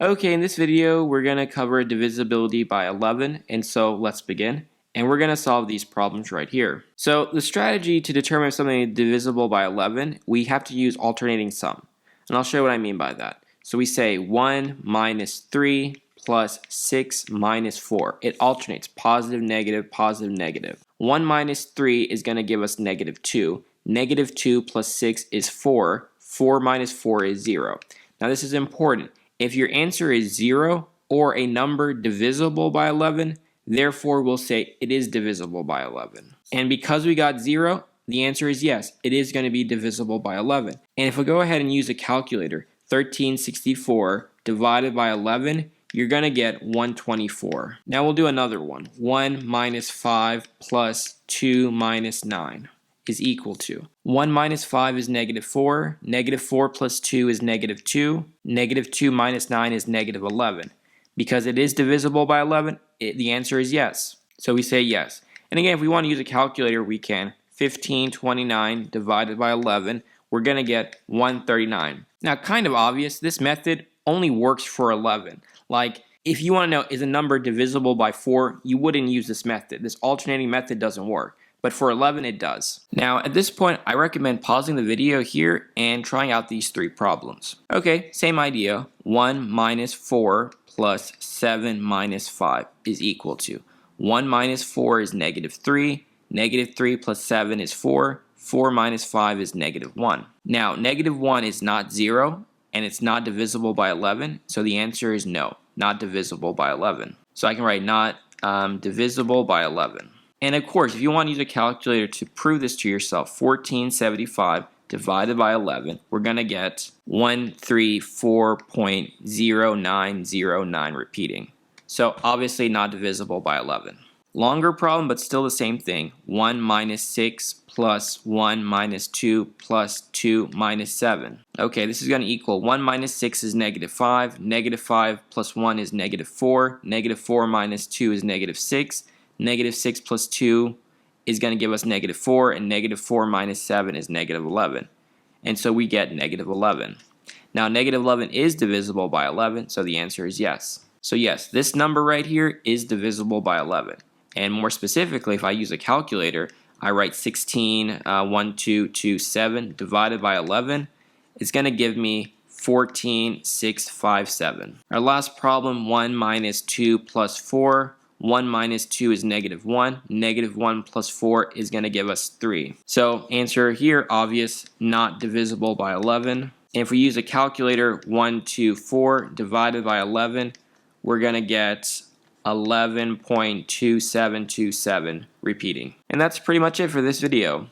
Okay, in this video, we're going to cover divisibility by 11, and so let's begin. And we're going to solve these problems right here. So the strategy to determine if something is divisible by 11, we have to use alternating sum. And I'll show you what I mean by that. So we say 1 minus 3 plus 6 minus 4. It alternates positive, negative, positive, negative. 1 minus 3 is going to give us negative 2. Negative 2 plus 6 is 4. 4 minus 4 is 0. Now this is important. If your answer is 0 or a number divisible by 11, therefore we'll say it is divisible by 11. And because we got 0, the answer is yes, it is going to be divisible by 11. And if we go ahead and use a calculator, 1364 divided by 11, you're going to get 124. Now we'll do another one. 1 minus 5 plus 2 minus 9 is equal to 1 minus 5 is negative 4, negative 4 plus 2 is negative 2, negative 2 minus 9 is negative 11. Because it is divisible by 11, the answer is yes. So we say yes. And again, if we want to use a calculator, we can. 1529 divided by 11, we're going to get 139. Now, kind of obvious, this method only works for 11. Like, if you want to know, is a number divisible by 4, you wouldn't use this method. This alternating method doesn't work. But for 11 it does. Now at this point I recommend pausing the video here and trying out these three problems. Okay, same idea. 1 minus 4 plus 7 minus 5 is equal to 1 minus 4 is negative 3, negative 3 plus 7 is 4, 4 minus 5 is negative 1. Now negative 1 is not 0 and it's not divisible by 11, so the answer is no, not divisible by 11. So I can write not divisible by 11. And of course, if you want to use a calculator to prove this to yourself, 1475 divided by 11, we're going to get 134.0909 repeating. So obviously not divisible by 11. Longer problem, but still the same thing. 1 minus 6 plus 1 minus 2 plus 2 minus 7. Okay, this is going to equal 1 minus 6 is negative 5. Negative 5 plus 1 is negative 4. Negative 4 minus 2 is negative 6. Negative 6 plus 2 is going to give us negative 4, and negative 4 minus 7 is negative 11. And so we get negative 11. Now negative 11 is divisible by 11, so the answer is yes. So yes, this number right here is divisible by 11. And more specifically, if I use a calculator, I write 161227 divided by 11. It's going to give me 14657. Our last problem, 1 minus 2 plus 4. 1 minus 2 is negative 1. Negative 1 plus 4 is going to give us 3. So answer here, obvious, not divisible by 11. And if we use a calculator, 124 divided by 11, we're going to get 11.2727 repeating. And that's pretty much it for this video.